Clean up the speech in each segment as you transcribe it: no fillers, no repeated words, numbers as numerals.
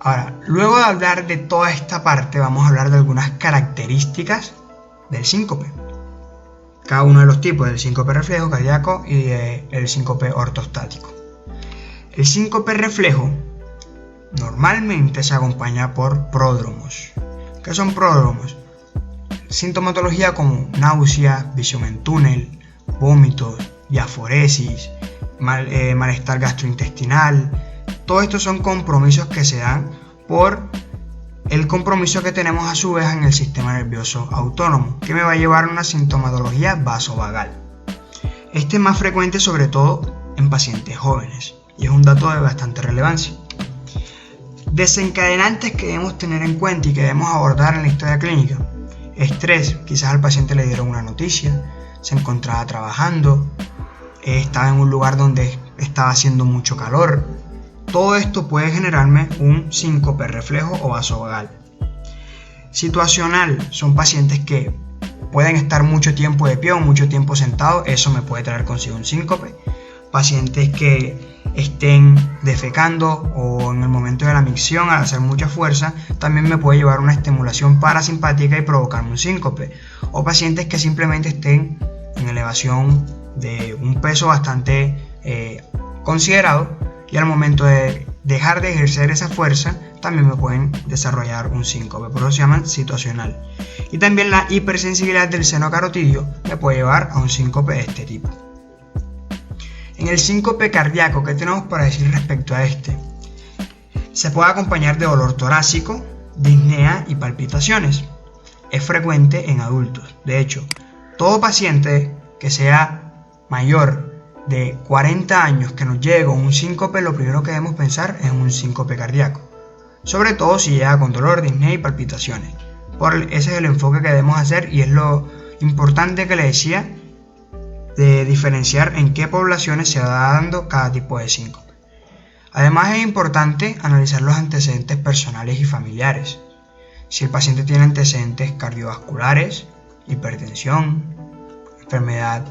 Ahora, luego de hablar de toda esta parte, vamos a hablar de algunas características del síncope. Cada uno de los tipos del síncope reflejo, cardíaco y del síncope ortostático. El síncope reflejo normalmente se acompaña por pródromos. ¿Qué son pródromos? Sintomatología como náuseas, visión en túnel, vómitos, diaforesis, malestar gastrointestinal. Todos estos son compromisos que se dan por el compromiso que tenemos a su vez en el sistema nervioso autónomo, que me va a llevar a una sintomatología vasovagal. Este es más frecuente sobre todo en pacientes jóvenes y es un dato de bastante relevancia. Desencadenantes que debemos tener en cuenta y que debemos abordar en la historia clínica: estrés, quizás al paciente le dieron una noticia, se encontraba trabajando, estaba en un lugar donde estaba haciendo mucho calor. Todo esto puede generarme un síncope reflejo o vasovagal. Situacional, son pacientes que pueden estar mucho tiempo de pie o mucho tiempo sentado, eso me puede traer consigo un síncope. Pacientes que estén defecando o en el momento de la micción al hacer mucha fuerza, también me puede llevar una estimulación parasimpática y provocarme un síncope. O pacientes que simplemente estén en elevación de un peso bastante considerado y al momento de dejar de ejercer esa fuerza también me pueden desarrollar un síncope, por eso se llaman situacional. Y también la hipersensibilidad del seno carotidio me puede llevar a un síncope de este tipo. En el síncope cardíaco, ¿qué tenemos para decir respecto a este? Se puede acompañar de dolor torácico, disnea y palpitaciones. Es frecuente en adultos. De hecho, todo paciente que sea mayor de 40 años que nos llegue con un síncope, lo primero que debemos pensar es un síncope cardíaco. Sobre todo si llega con dolor, disnea y palpitaciones. Ese es el enfoque que debemos hacer y es lo importante que le decía de diferenciar en qué poblaciones se va dando cada tipo de síncope. Además es importante analizar los antecedentes personales y familiares. Si el paciente tiene antecedentes cardiovasculares, hipertensión, enfermedad,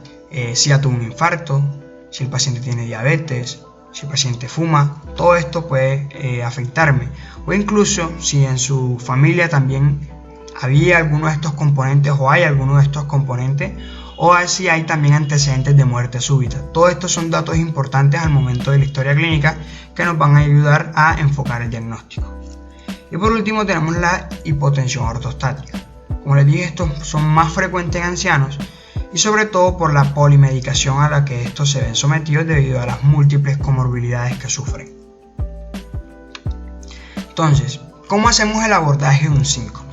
si ya tuvo un infarto, si el paciente tiene diabetes, si el paciente fuma, todo esto puede afectarme. O incluso si en su familia también había alguno de estos componentes o hay alguno de estos componentes, o si hay también antecedentes de muerte súbita. Todos estos son datos importantes al momento de la historia clínica que nos van a ayudar a enfocar el diagnóstico. Y por último tenemos la hipotensión ortostática. Como les dije, estos son más frecuentes en ancianos y sobre todo por la polimedicación a la que estos se ven sometidos debido a las múltiples comorbilidades que sufren. Entonces, ¿cómo hacemos el abordaje de un síncope?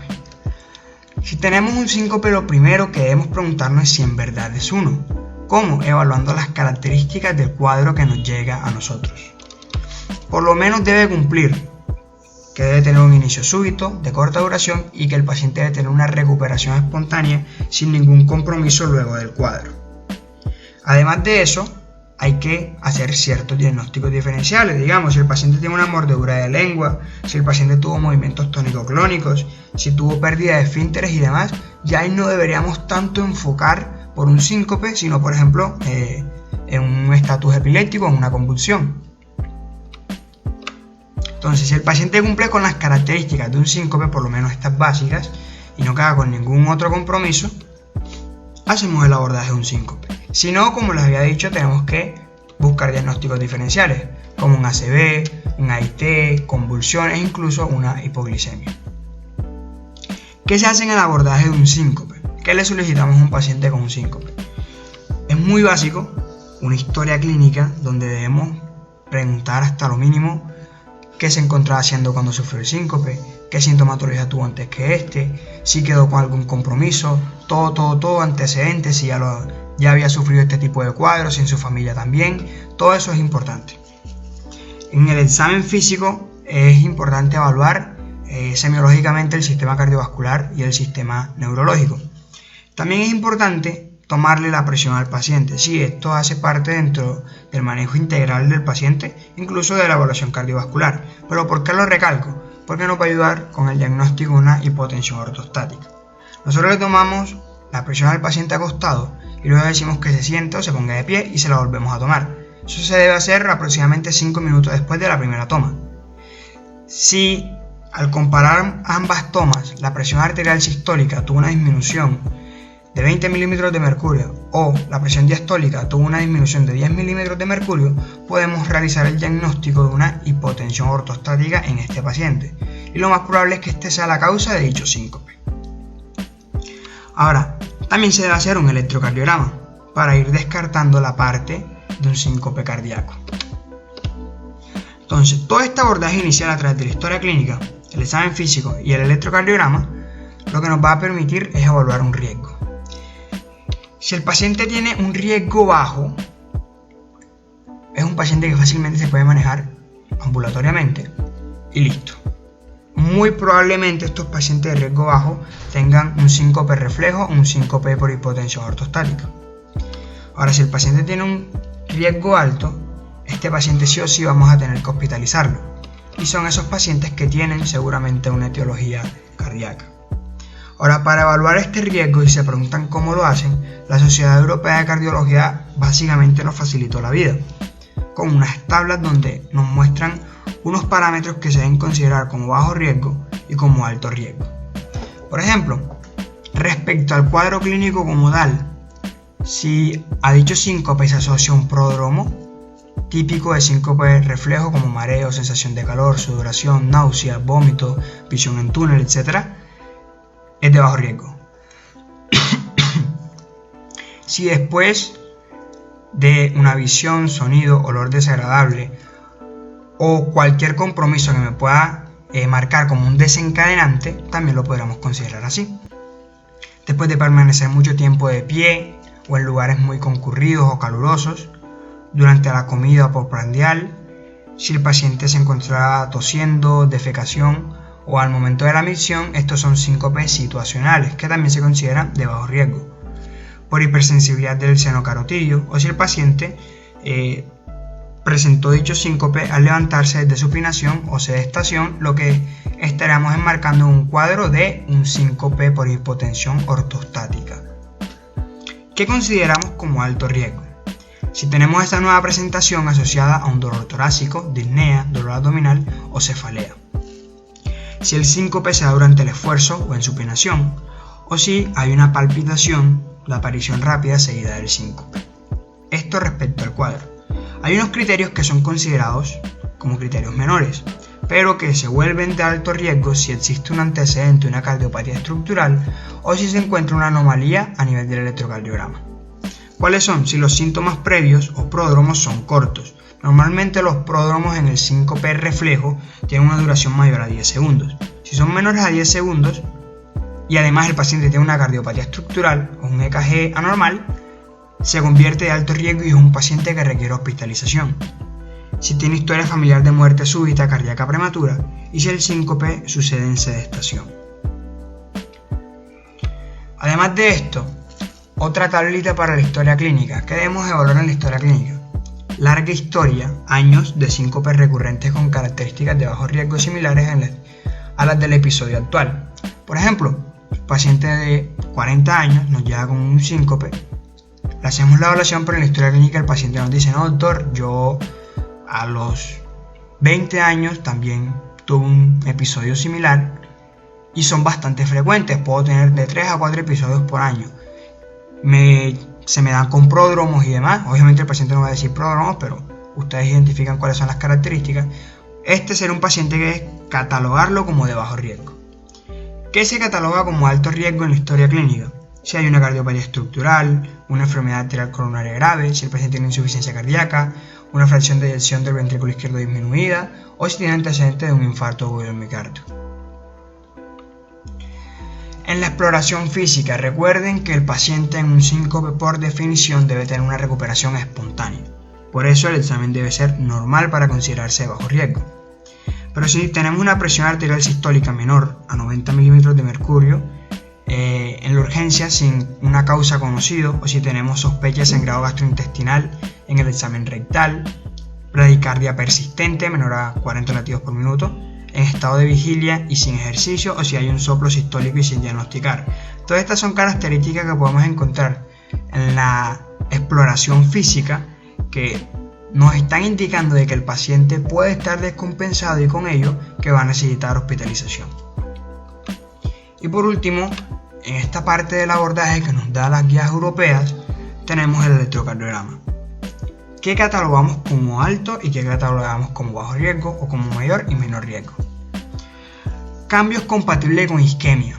Si tenemos un síncope, lo primero que debemos preguntarnos es si en verdad es uno. ¿Cómo? Evaluando las características del cuadro que nos llega a nosotros. Por lo menos debe cumplir que debe tener un inicio súbito, de corta duración y que el paciente debe tener una recuperación espontánea sin ningún compromiso luego del cuadro. Además de eso, hay que hacer ciertos diagnósticos diferenciales. Digamos, si el paciente tiene una mordedura de lengua, si el paciente tuvo movimientos tónico-clónicos, si tuvo pérdida de esfínteres y demás, ya ahí no deberíamos tanto enfocar por un síncope, sino por ejemplo en un estatus epiléptico o en una convulsión. Entonces, si el paciente cumple con las características de un síncope, por lo menos estas básicas, y no queda con ningún otro compromiso, hacemos el abordaje de un síncope. Si no, como les había dicho, tenemos que buscar diagnósticos diferenciales, como un ACV, un AIT, convulsiones, incluso una hipoglicemia. ¿Qué se hace en el abordaje de un síncope? ¿Qué le solicitamos a un paciente con un síncope? Es muy básico, una historia clínica donde debemos preguntar hasta lo mínimo qué se encontraba haciendo cuando sufrió el síncope, qué sintomatología tuvo antes que si quedó con algún compromiso, todo antecedentes, si ya había sufrido este tipo de cuadros, si en su familia también, todo eso es importante. En el examen físico es importante evaluar semiológicamente el sistema cardiovascular y el sistema neurológico. También es importante tomarle la presión al paciente. Sí, esto hace parte dentro del manejo integral del paciente, incluso de la evaluación cardiovascular. Pero ¿por qué lo recalco? Porque nos va a ayudar con el diagnóstico de una hipotensión ortostática. Nosotros le tomamos la presión al paciente acostado y luego decimos que se siente o se ponga de pie y se la volvemos a tomar. Eso se debe hacer aproximadamente 5 minutos después de la primera toma. Si al comparar ambas tomas la presión arterial sistólica tuvo una disminución de 20 milímetros de mercurio o la presión diastólica tuvo una disminución de 10 milímetros de mercurio, podemos realizar el diagnóstico de una hipotensión ortostática en este paciente, y lo más probable es que este sea la causa de dicho síncope. Ahora, también se debe hacer un electrocardiograma para ir descartando la parte de un síncope cardíaco. Entonces, todo este abordaje inicial a través de la historia clínica, el examen físico y el electrocardiograma, lo que nos va a permitir es evaluar un riesgo. Si el paciente tiene un riesgo bajo, es un paciente que fácilmente se puede manejar ambulatoriamente y listo. Muy probablemente estos pacientes de riesgo bajo tengan un síncope reflejo o un síncope por hipotensión ortostática. Ahora, si el paciente tiene un riesgo alto, este paciente sí o sí vamos a tener que hospitalizarlo. Y son esos pacientes que tienen seguramente una etiología cardíaca. Ahora, para evaluar este riesgo, y se preguntan cómo lo hacen, la Sociedad Europea de Cardiología básicamente nos facilitó la vida, con unas tablas donde nos muestran unos parámetros que se deben considerar como bajo riesgo y como alto riesgo. Por ejemplo, respecto al cuadro clínico como tal, si a dicho síncope se asocia un pródromo, típico de síncope reflejo como mareo, sensación de calor, sudoración, náusea, vómito, visión en túnel, etc., es de bajo riesgo. Si después de una visión, sonido, olor desagradable o cualquier compromiso que me pueda marcar como un desencadenante, también lo podríamos considerar así. Después de permanecer mucho tiempo de pie o en lugares muy concurridos o calurosos, durante la comida postprandial, si el paciente se encontraba tosiendo, defecación o al momento de la micción, estos son síncopes situacionales que también se consideran de bajo riesgo. Por hipersensibilidad del seno carotidio o si el paciente presentó dicho síncope al levantarse de supinación o sedestación, lo que estaremos enmarcando en un cuadro de un síncope por hipotensión ortostática. ¿Qué consideramos como alto riesgo? Si tenemos esta nueva presentación asociada a un dolor torácico, disnea, dolor abdominal o cefalea. Si el síncope se da durante el esfuerzo o en supinación, o si hay una palpitación, la aparición rápida seguida del síncope. Esto respecto al cuadro. Hay unos criterios que son considerados como criterios menores, pero que se vuelven de alto riesgo si existe un antecedente de una cardiopatía estructural o si se encuentra una anomalía a nivel del electrocardiograma. ¿Cuáles son? Si los síntomas previos o pródromos son cortos. Normalmente los pródromos en el síncope reflejo tienen una duración mayor a 10 segundos. Si son menores a 10 segundos y además el paciente tiene una cardiopatía estructural o un EKG anormal, se convierte de alto riesgo y es un paciente que requiere hospitalización. Si tiene historia familiar de muerte súbita cardíaca prematura y si el síncope sucede en sedestación. Además de esto, otra tablita para la historia clínica. ¿Qué debemos evaluar en la historia clínica? Larga historia, años de síncopes recurrentes con características de bajo riesgo similares a las del episodio actual. Por ejemplo, un paciente de 40 años nos llega con un síncope, le hacemos la evaluación, pero en la historia clínica el paciente nos dice: no, doctor, yo a los 20 años también tuve un episodio similar y son bastante frecuentes, puedo tener de 3 a 4 episodios por año. Se me dan con pródromos y demás. Obviamente el paciente no va a decir pródromos, pero ustedes identifican cuáles son las características. Este será un paciente que es catalogarlo como de bajo riesgo. ¿Qué se cataloga como alto riesgo en la historia clínica? Si hay una cardiopatía estructural, una enfermedad arterial coronaria grave, si el paciente tiene insuficiencia cardíaca, una fracción de eyección del ventrículo izquierdo disminuida o si tiene antecedentes de un infarto agudo del miocardio. En la exploración física, recuerden que el paciente en un síncope por definición debe tener una recuperación espontánea. Por eso el examen debe ser normal para considerarse de bajo riesgo. Pero si tenemos una presión arterial sistólica menor a 90 milímetros de mercurio en la urgencia sin una causa conocida, o si tenemos sospechas en grado gastrointestinal en el examen rectal, bradicardia persistente menor a 40 latidos por minuto, en estado de vigilia y sin ejercicio, o si hay un soplo sistólico y sin diagnosticar. Todas estas son características que podemos encontrar en la exploración física que nos están indicando de que el paciente puede estar descompensado y con ello que va a necesitar hospitalización. Y por último, en esta parte del abordaje que nos da las guías europeas, tenemos el electrocardiograma. ¿Qué catalogamos como alto y qué catalogamos como bajo riesgo o como mayor y menor riesgo? Cambios compatibles con isquemia,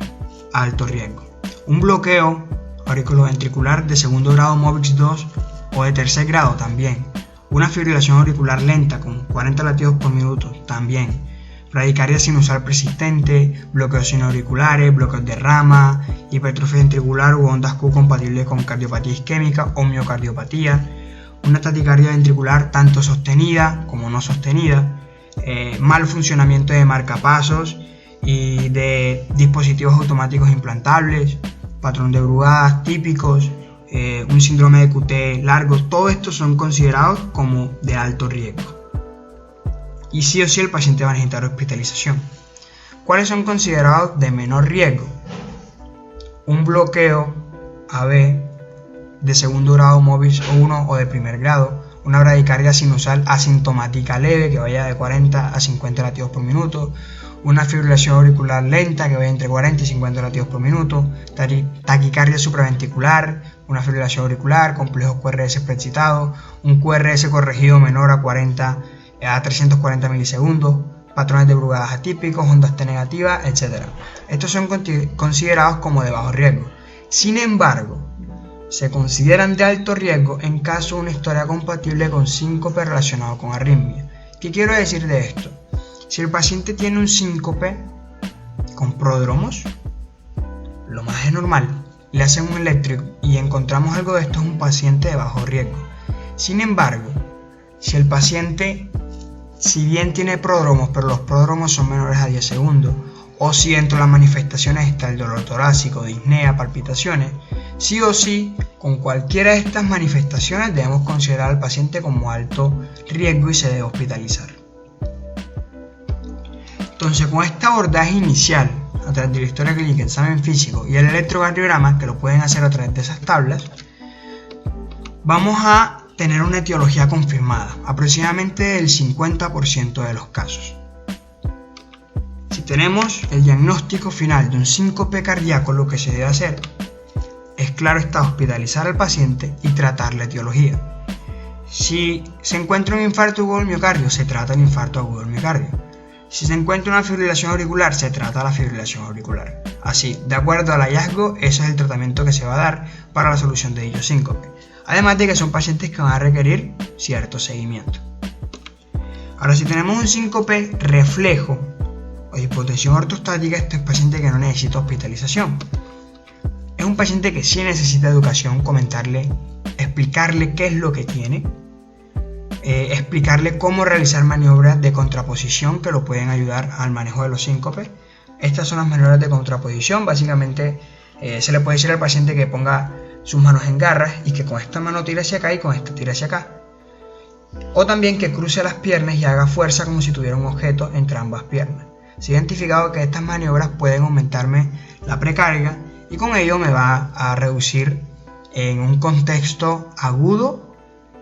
alto riesgo. Un bloqueo auriculoventricular de segundo grado MOVIX 2 o de tercer grado también. Una fibrilación auricular lenta con 40 latidos por minuto también. Bradicardia sinusal persistente, bloqueos sinoauriculares, bloqueos de rama, hipertrofia ventricular u ondas Q compatibles con cardiopatía isquémica o miocardiopatía. Una taticardia ventricular tanto sostenida como no sostenida. Mal funcionamiento de marcapasos y de dispositivos automáticos implantables, patrón de brugadas típicos, un síndrome de QT largo, todo esto son considerados como de alto riesgo. Y sí o sí el paciente va a necesitar hospitalización. ¿Cuáles son considerados de menor riesgo? Un bloqueo AB de segundo grado MOVIX 1 o de primer grado, una bradicardia sinusal asintomática leve que vaya de 40 a 50 latidos por minuto, una fibrilación auricular lenta que vaya entre 40 y 50 latidos por minuto, taquicardia supraventricular, una fibrilación auricular, complejos QRS preexcitados, un QRS corregido menor a 340 milisegundos, patrones de brugadas atípicos, ondas T negativas, etc. Estos son considerados como de bajo riesgo. Sin embargo, se consideran de alto riesgo en caso de una historia compatible con síncope relacionado con arritmia. ¿Qué quiero decir de esto? Si el paciente tiene un síncope con pródromos, lo más es normal, le hacen un eléctrico y encontramos algo de esto, es un paciente de bajo riesgo. Sin embargo, si el paciente, si bien tiene pródromos, pero los pródromos son menores a 10 segundos, o si dentro de las manifestaciones está el dolor torácico, disnea, palpitaciones, sí o sí, con cualquiera de estas manifestaciones debemos considerar al paciente como alto riesgo y se debe hospitalizar. Entonces, con este abordaje inicial, a través de la historia clínica, examen físico y el electrocardiograma, que lo pueden hacer a través de esas tablas, vamos a tener una etiología confirmada, aproximadamente del 50% de los casos. Si tenemos el diagnóstico final de un síncope cardíaco, lo que se debe hacer es, claro está, hospitalizar al paciente y tratar la etiología. Si se encuentra un infarto agudo del miocardio, se trata el infarto agudo del miocardio. Si se encuentra una fibrilación auricular, se trata la fibrilación auricular. Así, de acuerdo al hallazgo, ese es el tratamiento que se va a dar para la solución de dicho síncope. Además de que son pacientes que van a requerir cierto seguimiento. Ahora, si tenemos un síncope reflejo o hipotensión ortostática, este es un paciente que no necesita hospitalización. Es un paciente que sí necesita educación, comentarle, explicarle qué es lo que tiene, explicarle cómo realizar maniobras de contraposición que lo pueden ayudar al manejo de los síncopes. Estas son las maniobras de contraposición. Básicamente se le puede decir al paciente que ponga sus manos en garras y que con esta mano tire hacia acá y con esta tire hacia acá. O también que cruce las piernas y haga fuerza como si tuviera un objeto entre ambas piernas. Se ha identificado que estas maniobras pueden aumentarme la precarga y con ello me va a reducir en un contexto agudo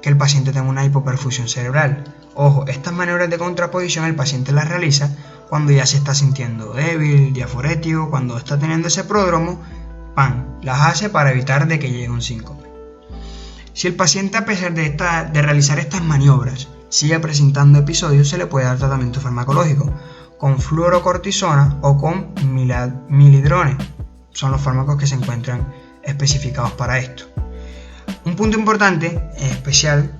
que el paciente tenga una hipoperfusión cerebral. Ojo, estas maniobras de contraposición el paciente las realiza cuando ya se está sintiendo débil, diaforético, cuando está teniendo ese pródromo, las hace para evitar de que llegue un síncope. Si el paciente, a pesar de realizar estas maniobras, sigue presentando episodios, se le puede dar tratamiento farmacológico con fluorocortisona o con milidrone. Son los fármacos que se encuentran especificados para esto. Un punto importante, en especial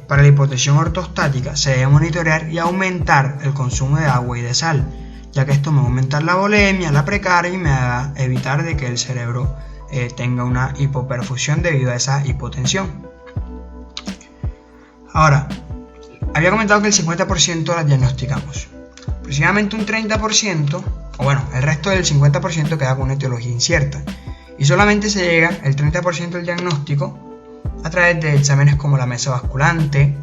para la hipotensión ortostática, se debe monitorear y aumentar el consumo de agua y de sal, ya que esto me va a aumentar la volemia, la precarga y me va a evitar de que el cerebro tenga una hipoperfusión debido a esa hipotensión. Ahora, había comentado que el 50% las diagnosticamos. Aproximadamente un 30%, o bueno, el resto del 50% queda con una etiología incierta. Y solamente se llega el 30% del diagnóstico a través de exámenes como la mesa basculante,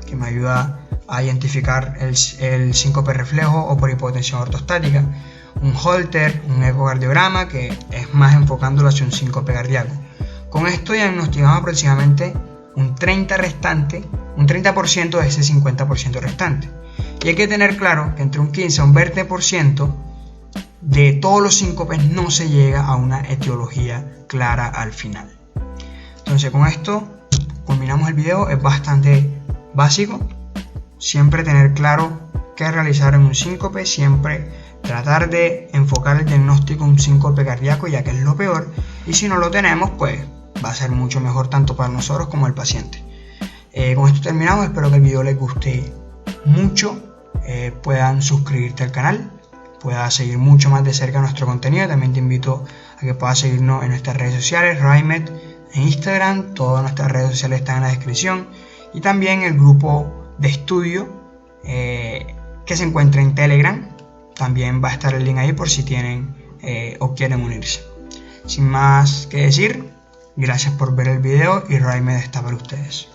que me ayuda a identificar el síncope reflejo o por hipotensión ortostática, un Holter, un ecocardiograma, que es más enfocándolo hacia un síncope cardíaco. Con esto diagnosticamos aproximadamente un 30% un 30% de ese 50% restante. Y hay que tener claro que entre un 15 a un 20% de todos los síncopes no se llega a una etiología clara al final. Entonces con esto culminamos el video. Es bastante básico. Siempre tener claro qué realizar en un síncope, siempre tratar de enfocar el diagnóstico en un síncope cardíaco, ya que es lo peor, y si no lo tenemos, pues va a ser mucho mejor tanto para nosotros como el paciente. Con esto terminamos. Espero que el video les guste mucho. Puedan suscribirte al canal, puedas seguir mucho más de cerca nuestro contenido. También te invito a que puedas seguirnos en nuestras redes sociales, RayMed en Instagram. Todas nuestras redes sociales están en la descripción, y también el grupo de estudio que se encuentra en Telegram. También va a estar el link ahí por si tienen o quieren unirse. Sin más que decir, gracias por ver el video y RayMed está para ustedes.